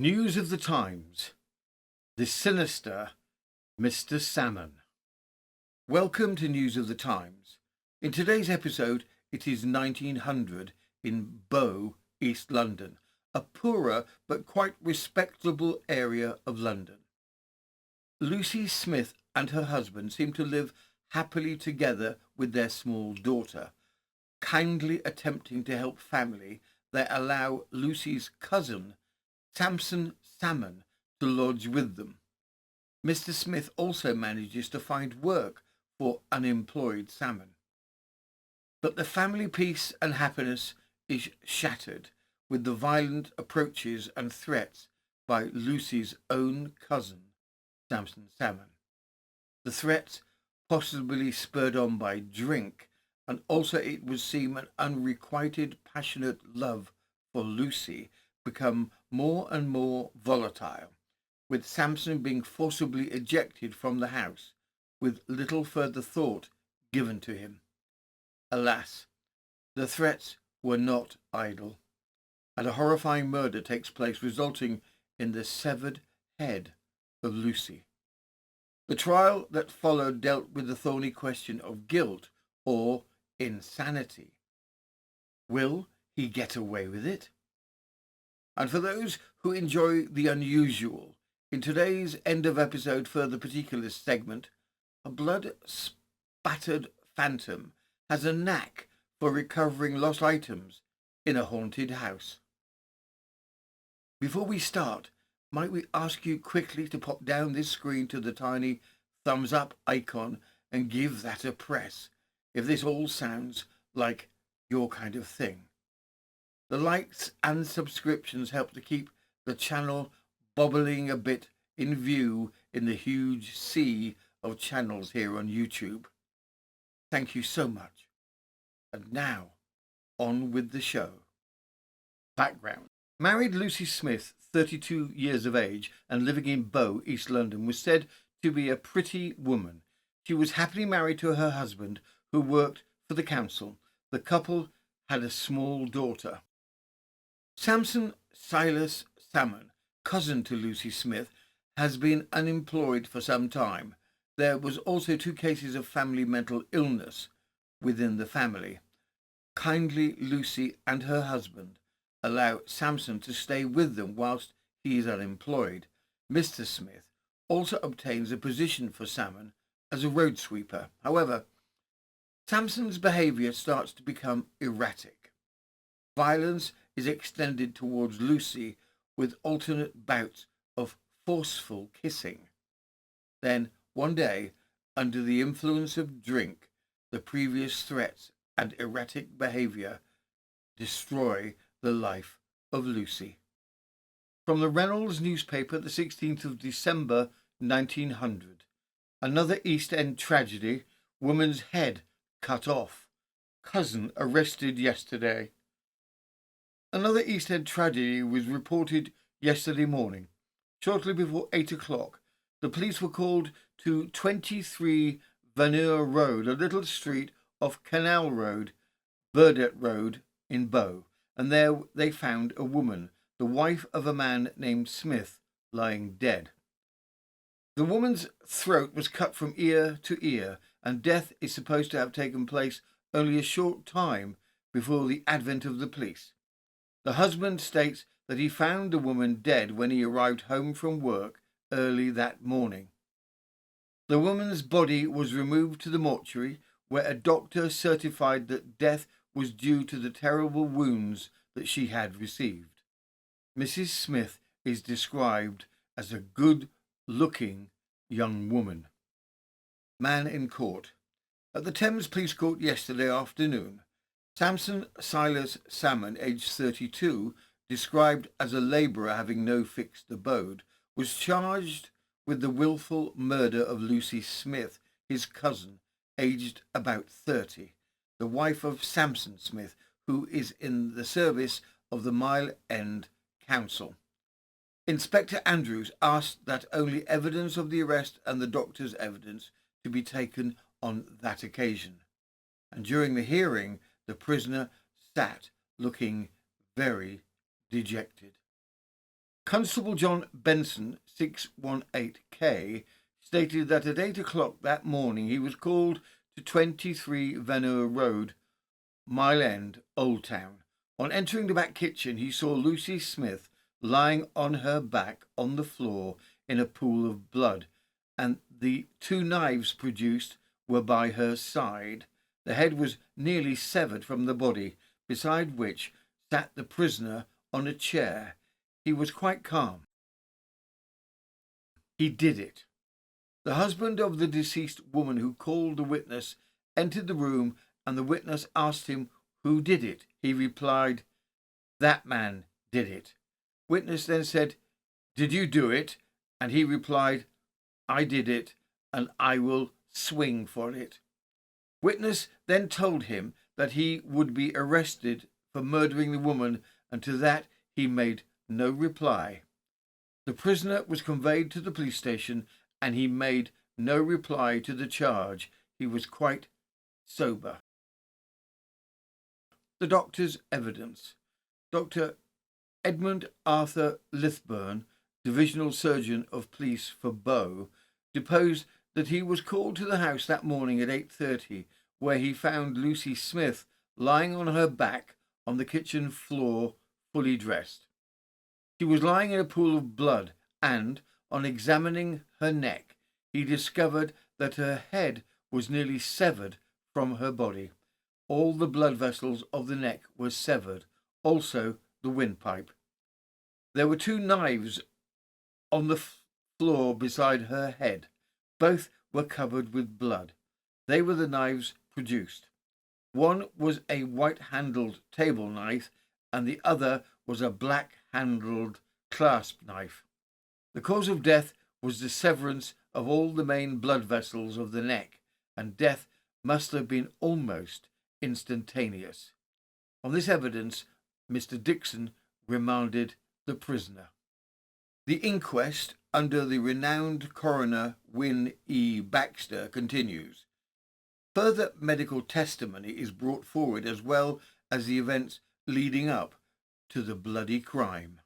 News of the Times. The Sinister Mr Salmon. Welcome to News of the Times. In today's episode, it is 1900 in Bow, East London, a poorer but quite respectable area of London. Lucy Smith and her husband seem to live happily together with their small daughter. Kindly attempting to help family, they allow Lucy's cousin, Sampson Salmon, to lodge with them. Mr. Smith also manages to find work for unemployed Salmon. But the family peace and happiness is shattered with the violent approaches and threats by Lucy's own cousin, Sampson Salmon. The threats, possibly spurred on by drink, and also it would seem an unrequited passionate love for Lucy, become more and more volatile, with Sampson being forcibly ejected from the house, with little further thought given to him. Alas, the threats were not idle, and a horrifying murder takes place, resulting in the severed head of Lucy. The trial that followed dealt with the thorny question of guilt or insanity. Will he get away with it? And for those who enjoy the unusual, in today's end of episode further particulars segment, a blood-spattered phantom has a knack for recovering lost items in a haunted house. Before we start, might we ask you quickly to pop down this screen to the tiny thumbs up icon and give that a press if this all sounds like your kind of thing. The likes and subscriptions help to keep the channel bobbling a bit in view in the huge sea of channels here on YouTube. Thank you so much. And now, on with the show. Background. Married Lucy Smith, 32 years of age and living in Bow, East London, was said to be a pretty woman. She was happily married to her husband, who worked for the council. The couple had a small daughter. Sampson Salmon, cousin to Lucy Smith, has been unemployed for some time. There was also 2 cases of family mental illness within the family. Kindly Lucy and her husband allow Sampson to stay with them whilst he is unemployed. Mr. Smith also obtains a position for Salmon as a road sweeper. However, Sampson's behaviour starts to become erratic. Violence is extended towards Lucy with alternate bouts of forceful kissing. Then, one day, under the influence of drink, the previous threats and erratic behaviour destroy the life of Lucy. From the Reynolds newspaper, the 16th of December, 1900. Another East End tragedy, woman's head cut off. Cousin arrested yesterday. Another East End tragedy was reported yesterday morning. Shortly before 8 o'clock, the police were called to 23 Vanur Road, a little street off Canal Road, Burdett Road in Bow, and there they found a woman, the wife of a man named Smith, lying dead. The woman's throat was cut from ear to ear, and death is supposed to have taken place only a short time before the advent of the police. The husband states that he found the woman dead when he arrived home from work early that morning. The woman's body was removed to the mortuary, where a doctor certified that death was due to the terrible wounds that she had received. Mrs. Smith is described as a good-looking young woman. Man in court. At the Thames Police Court yesterday afternoon, Sampson Salmon, aged 32, described as a labourer having no fixed abode, was charged with the willful murder of Lucy Smith, his cousin, aged about 30, the wife of Sampson Smith, who is in the service of the Mile End Council. Inspector Andrews asked that only evidence of the arrest and the doctor's evidence to be taken on that occasion, and during the hearing the prisoner sat looking very dejected. Constable John Benson, 618K, stated that at 8 o'clock that morning he was called to 23 Venner Road, Mile End, Old Town. On entering the back kitchen, he saw Lucy Smith lying on her back on the floor in a pool of blood, and the two knives produced were by her side. The head was nearly severed from the body, beside which sat the prisoner on a chair. He was quite calm. He did it. The husband of the deceased woman who called the witness entered the room, and the witness asked him who did it. He replied, "That man did it." Witness then said, "Did you do it?" And he replied, "I did it, and I will swing for it." Witness then told him that he would be arrested for murdering the woman, and to that he made no reply. The prisoner was conveyed to the police station, and he made no reply to the charge. He was quite sober. The doctor's evidence. Dr. Edmund Arthur Lithburn, Divisional Surgeon of Police for Bow, deposed that he was called to the house that morning at 8:30, where he found Lucy Smith lying on her back on the kitchen floor, fully dressed. She was lying in a pool of blood, and, on examining her neck, he discovered that her head was nearly severed from her body. All the blood vessels of the neck were severed, also the windpipe. There were two knives on the floor beside her head. Both were covered with blood. They were the knives produced. One was a white-handled table knife, and the other was a black-handled clasp knife. The cause of death was the severance of all the main blood vessels of the neck, and death must have been almost instantaneous. On this evidence, Mr. Dixon remanded the prisoner. The inquest under the renowned coroner Wynne E. Baxter continues. Further medical testimony is brought forward, as well as the events leading up to the bloody crime.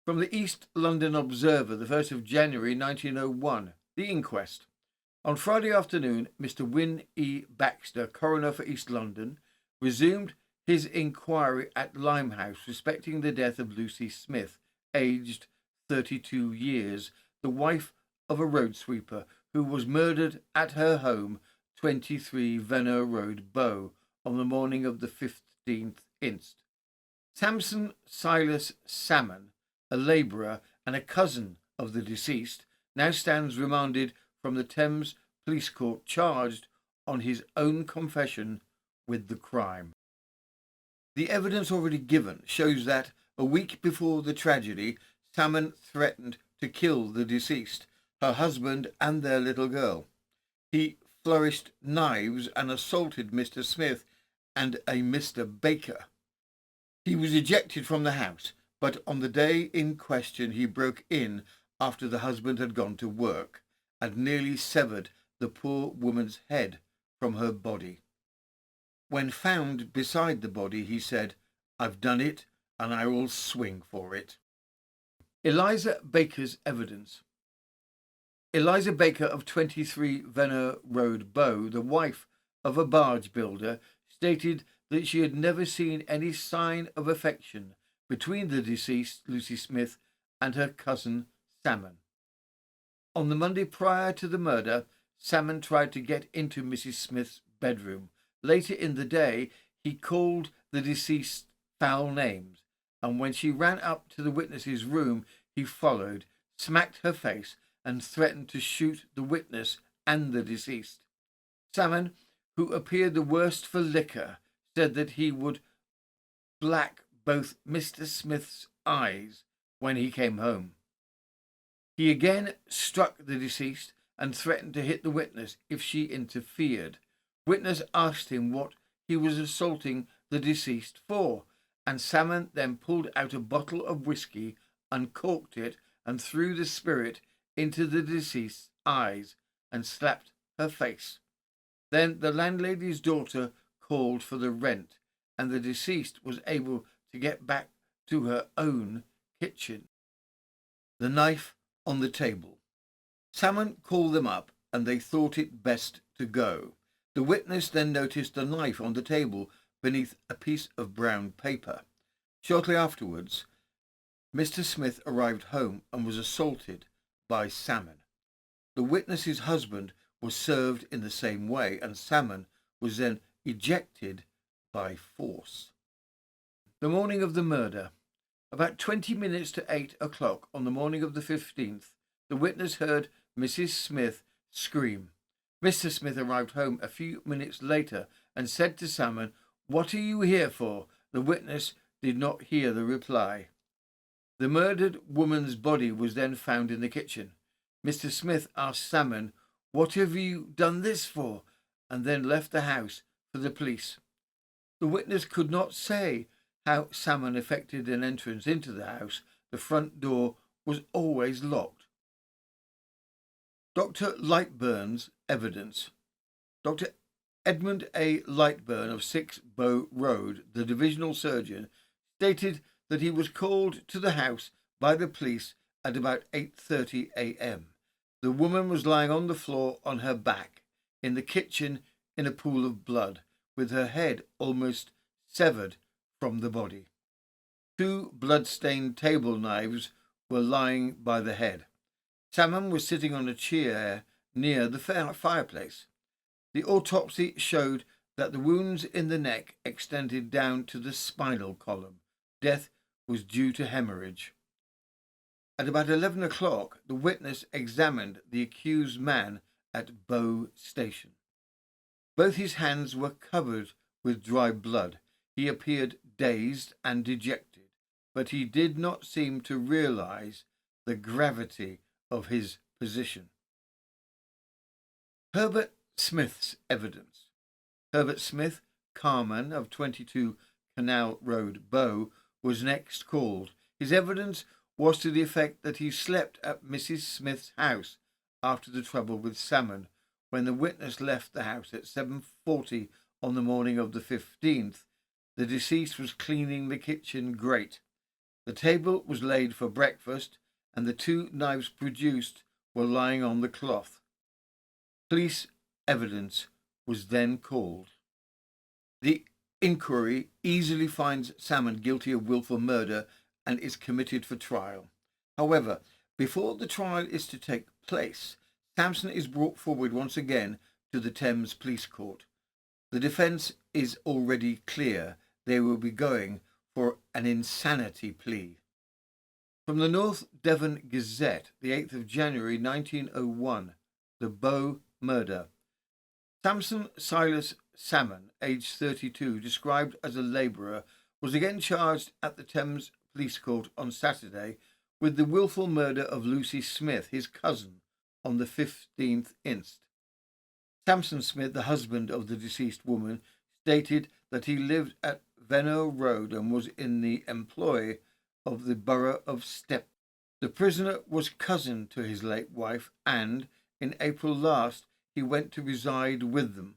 From the East London Observer, the 1st of January 1901, the inquest. On Friday afternoon, Mr. Wynne E. Baxter, coroner for East London, resumed his inquiry at Limehouse respecting the death of Lucy Smith, aged 32 years, the wife of a road sweeper who was murdered at her home, 23 Venner Road, Bow, on the morning of the 15th inst. Sampson Salmon, a labourer and a cousin of the deceased, now stands remanded from the Thames Police Court, charged on his own confession with the crime. The evidence already given shows that a week before the tragedy, Salmon threatened to kill the deceased, her husband and their little girl. He flourished knives and assaulted Mr. Smith and a Mr. Baker. He was ejected from the house, but on the day in question he broke in after the husband had gone to work and nearly severed the poor woman's head from her body. When found beside the body, he said, "I've done it and I will swing for it." Eliza Baker's evidence. Eliza Baker of 23 Venner Road, Bow, the wife of a barge builder, stated that she had never seen any sign of affection between the deceased, Lucy Smith, and her cousin, Salmon. On the Monday prior to the murder, Salmon tried to get into Mrs. Smith's bedroom. Later in the day, he called the deceased foul names, and when she ran up to the witness's room, he followed, smacked her face, and threatened to shoot the witness and the deceased. Salmon, who appeared the worst for liquor, said that he would black both Mr. Smith's eyes when he came home. He again struck the deceased and threatened to hit the witness if she interfered. Witness asked him what he was assaulting the deceased for, and Salmon then pulled out a bottle of whiskey, uncorked it, and threw the spirit into the deceased's eyes and slapped her face. Then the landlady's daughter called for the rent, and the deceased was able to get back to her own kitchen. The knife on the table. Salmon called them up and they thought it best to go. The witness then noticed a knife on the table beneath a piece of brown paper. Shortly afterwards, Mr. Smith arrived home and was assaulted by Salmon. The witness's husband was served in the same way, and Salmon was then ejected by force. The morning of the murder. About 20 minutes to 8 o'clock on the morning of the 15th, the witness heard Mrs. Smith scream. Mr. Smith arrived home a few minutes later and said to Salmon, "What are you here for?" The witness did not hear the reply. The murdered woman's body was then found in the kitchen. Mr. Smith asked Salmon, "What have you done this for?" and then left the house for the police. The witness could not say how Salmon effected an entrance into the house. The front door was always locked. Dr. Lightburn's evidence. Dr. Edmund A. Lightburn of 6 Bow Road, the divisional surgeon, stated that he was called to the house by the police at about 8:30 a.m. The woman was lying on the floor on her back in the kitchen in a pool of blood, with her head almost severed from the body. 2 blood-stained table knives were lying by the head. Salmon was sitting on a chair near the fireplace. The autopsy showed that the wounds in the neck extended down to the spinal column. Death was due to hemorrhage. At about 11 o'clock, the witness examined the accused man at Bow Station. Both his hands were covered with dry blood. He appeared dazed and dejected, but he did not seem to realize the gravity of his position. Herbert Smith's evidence. Herbert Smith, carman of 22 Canal Road, Bow, was next called. His evidence was to the effect that he slept at Mrs. Smith's house after the trouble with Salmon. When the witness left the house at 7:40 on the morning of the 15th, the deceased was cleaning the kitchen grate. The table was laid for breakfast, and the 2 knives produced were lying on the cloth. Police evidence was then called. The inquiry easily finds Salmon guilty of wilful murder and is committed for trial. However, before the trial is to take place, Sampson is brought forward once again to the Thames Police Court. The defence is already clear. They will be going for an insanity plea. From the North Devon Gazette, the 8th of January 1901, the Bow murder. Sampson Silas Salmon, aged 32, described as a labourer, was again charged at the Thames Police Court on Saturday with the wilful murder of Lucy Smith, his cousin, on the 15th inst. Sampson Smith, the husband of the deceased woman, stated that he lived at Venno Road and was in the employ of the borough of Step. The prisoner was cousin to his late wife, and in April last he went to reside with them.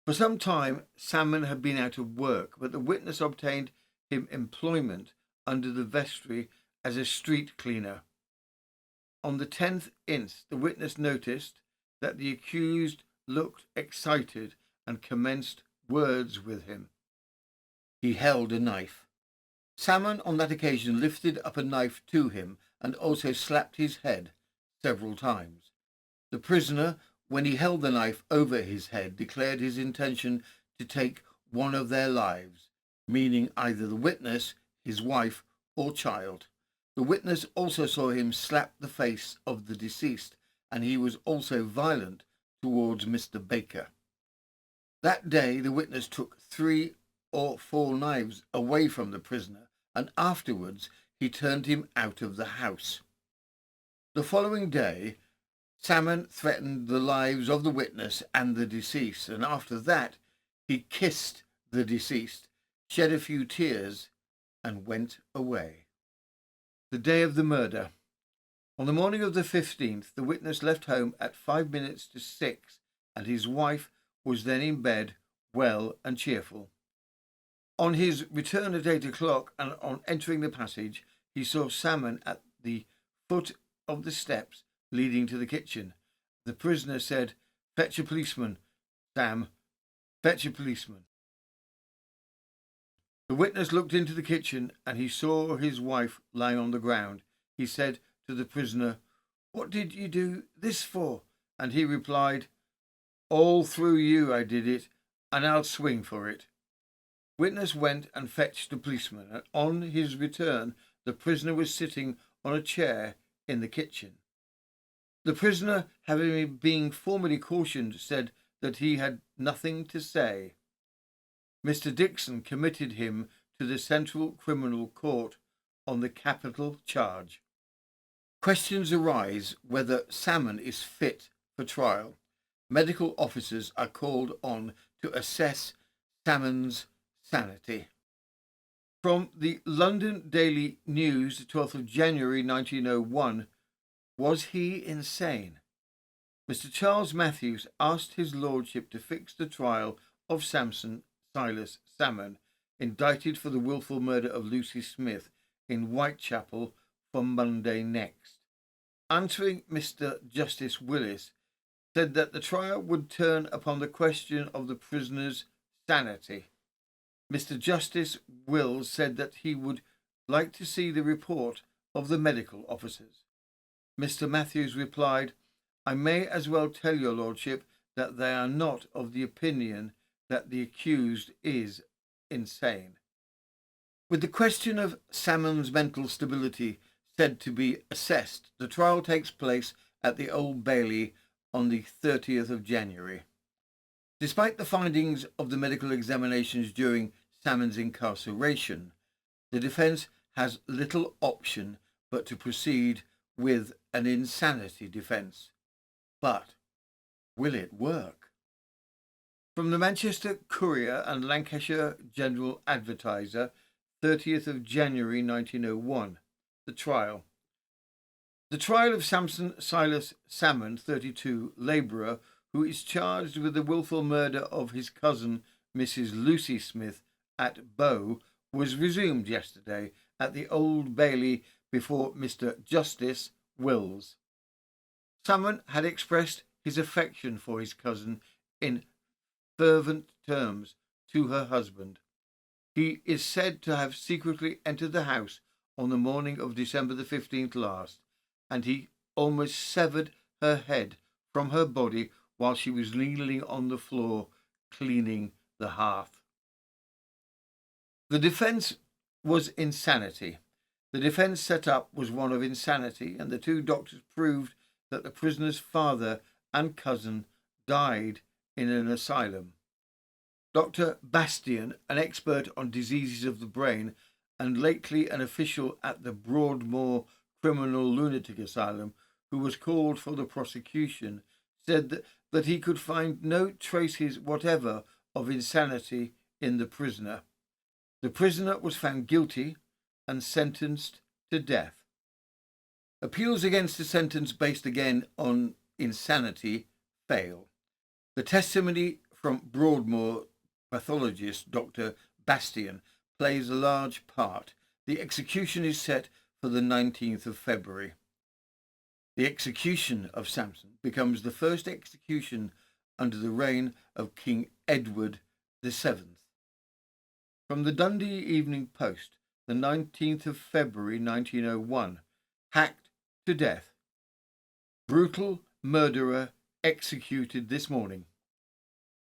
For some time Salmon had been out of work, but the witness obtained him employment under the vestry as a street cleaner. On the 10th inst, the witness noticed that the accused looked excited and commenced words with him. He held a knife. Salmon on that occasion lifted up a knife to him and also slapped his head several times. The prisoner, when he held the knife over his head, declared his intention to take one of their lives, meaning either the witness, his wife, or child. The witness also saw him slap the face of the deceased, and he was also violent towards Mr. Baker. That day the witness took 3 or 4 knives away from the prisoner, and afterwards he turned him out of the house. The following day, Salmon threatened the lives of the witness and the deceased, and after that he kissed the deceased, shed a few tears, and went away. The day of the murder. On the morning of the 15th, the witness left home at 5 minutes to 6, and his wife was then in bed, well and cheerful. On his return at 8 o'clock and on entering the passage, he saw Salmon at the foot of the steps leading to the kitchen. The prisoner said, "Fetch a policeman, Sam, fetch a policeman." The witness looked into the kitchen and he saw his wife lying on the ground. He said to the prisoner, "What did you do this for?" And he replied, "All through you I did it, and I'll swing for it." Witness went and fetched a policeman, and on his return the prisoner was sitting on a chair in the kitchen. The prisoner, having been formally cautioned, said that he had nothing to say. Mr. Dixon committed him to the Central Criminal Court on the capital charge. Questions arise whether Salmon is fit for trial. Medical officers are called on to assess Salmon's sanity. From the London Daily News, 12th of January 1901, was he insane? Mr. Charles Matthews asked his lordship to fix the trial of Sampson Salmon, indicted for the wilful murder of Lucy Smith in Whitechapel, for Monday next. Answering, Mr. Justice Willis said that the trial would turn upon the question of the prisoner's sanity. Mr. Justice Wills said that he would like to see the report of the medical officers. Mr. Matthews replied, "I may as well tell your lordship that they are not of the opinion that the accused is insane." With the question of Salmon's mental stability said to be assessed, the trial takes place at the Old Bailey on the 30th of January. Despite the findings of the medical examinations during Salmon's incarceration, the defence has little option but to proceed with an insanity defence. But will it work? From the Manchester Courier and Lancashire General Advertiser, 30th of January 1901, the trial. The trial of Sampson Salmon, 32, labourer, who is charged with the wilful murder of his cousin, Mrs. Lucy Smith, at Bow, was resumed yesterday at the Old Bailey before Mr. Justice Wills. Salmon had expressed his affection for his cousin in fervent terms to her husband. He is said to have secretly entered the house on the morning of December the 15th last, and he almost severed her head from her body while she was kneeling on the floor cleaning the hearth. The defence was insanity. The defence set up was one of insanity, and the two doctors proved that the prisoner's father and cousin died in an asylum. Dr. Bastian, an expert on diseases of the brain and lately an official at the Broadmoor Criminal Lunatic Asylum, who was called for the prosecution, said that he could find no traces whatever of insanity in the prisoner. The prisoner was found guilty and sentenced to death. Appeals against the sentence based again on insanity fail. The testimony from Broadmoor pathologist Dr. Bastian plays a large part. The execution is set for the 19th of February. The execution of Sampson becomes the first execution under the reign of King Edward VII. From the Dundee Evening Post, the 19th of February 1901, hacked to death. Brutal murderer executed this morning.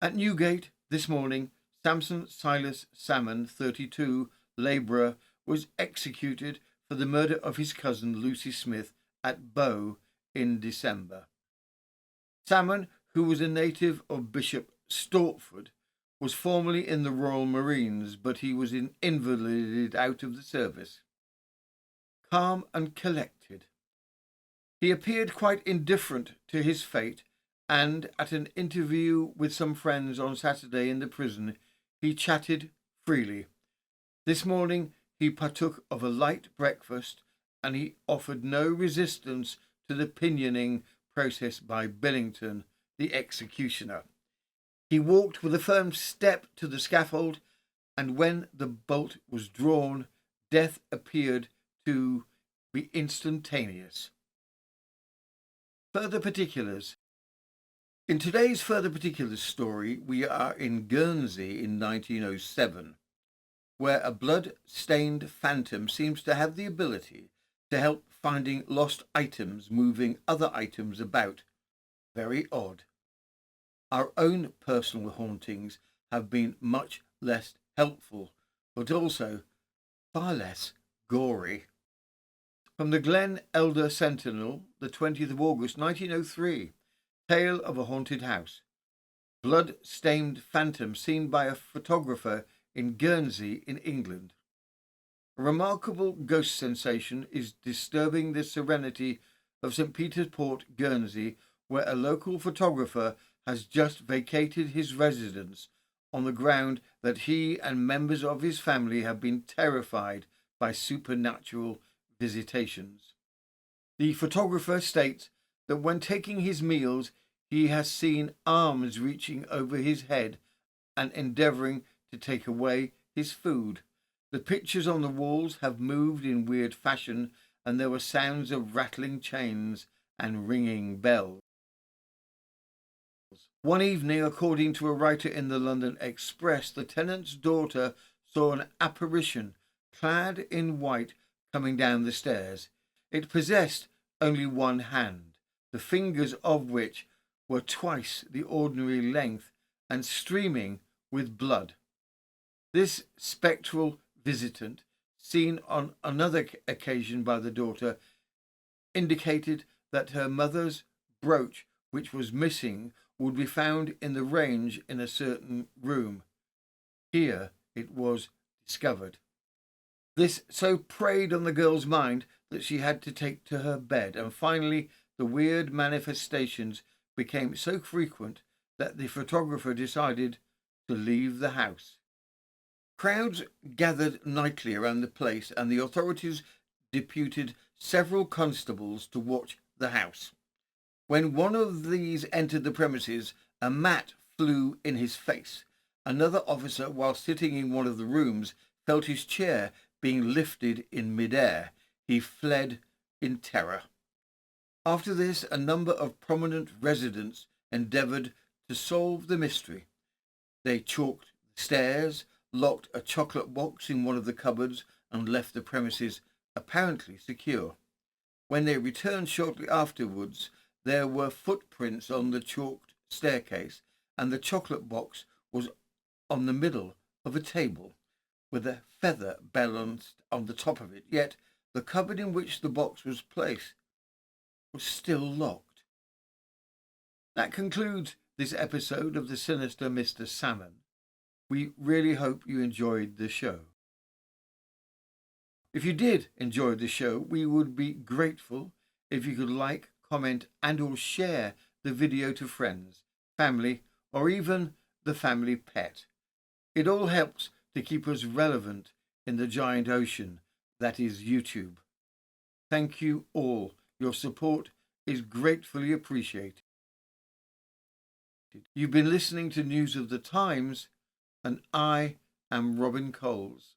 At Newgate this morning, Sampson Salmon, 32, labourer, was executed for the murder of his cousin Lucy Smith at Bow in December. Salmon, who was a native of Bishop Stortford, was formerly in the Royal Marines, but he was invalided out of the service. Calm and collected. He appeared quite indifferent to his fate, and at an interview with some friends on Saturday in the prison, he chatted freely. This morning he partook of a light breakfast, and he offered no resistance to the pinioning process by Billington, the executioner. He walked with a firm step to the scaffold, and when the bolt was drawn, death appeared to be instantaneous. Further particulars. In today's further particulars story, we are in Guernsey in 1907, where a blood-stained phantom seems to have the ability to help finding lost items, moving other items about. Very odd. Our own personal hauntings have been much less helpful, but also far less gory. From the Glen Elder Sentinel, the 20th of August 1903, Tale of a Haunted House. Blood-stained phantom seen by a photographer in Guernsey in England. A remarkable ghost sensation is disturbing the serenity of St. Peter's Port, Guernsey, where a local photographer has just vacated his residence on the ground that he and members of his family have been terrified by supernatural visitations. The photographer states that when taking his meals, he has seen arms reaching over his head and endeavouring to take away his food. The pictures on the walls have moved in weird fashion, and there were sounds of rattling chains and ringing bells. One evening, according to a writer in the London Express, the tenant's daughter saw an apparition clad in white coming down the stairs. It possessed only one hand, the fingers of which were twice the ordinary length and streaming with blood. This spectral visitant, seen on another occasion by the daughter, indicated that her mother's brooch, which was missing, would be found in the range in a certain room. Here it was discovered. This so preyed on the girl's mind that she had to take to her bed, and finally the weird manifestations became so frequent that the photographer decided to leave the house. Crowds gathered nightly around the place, and the authorities deputed several constables to watch the house. When one of these entered the premises, a mat flew in his face. Another officer, while sitting in one of the rooms, felt his chair being lifted in mid-air. He fled in terror. After this, a number of prominent residents endeavoured to solve the mystery. They chalked the stairs, locked a chocolate box in one of the cupboards, and left the premises apparently secure. When they returned shortly afterwards, there were footprints on the chalked staircase, and the chocolate box was on the middle of a table, with a feather balanced on the top of it. Yet the cupboard in which the box was placed was still locked. That concludes this episode of the Sinister Mr Salmon. We really hope you enjoyed the show. If you did enjoy the show, we would be grateful if you could like, comment and or share the video to friends, family, or even the family pet. It all helps to keep us relevant in the giant ocean that is YouTube. Thank you all. Your support is gratefully appreciated. You've been listening to News of the Times, and I am Robin Coles.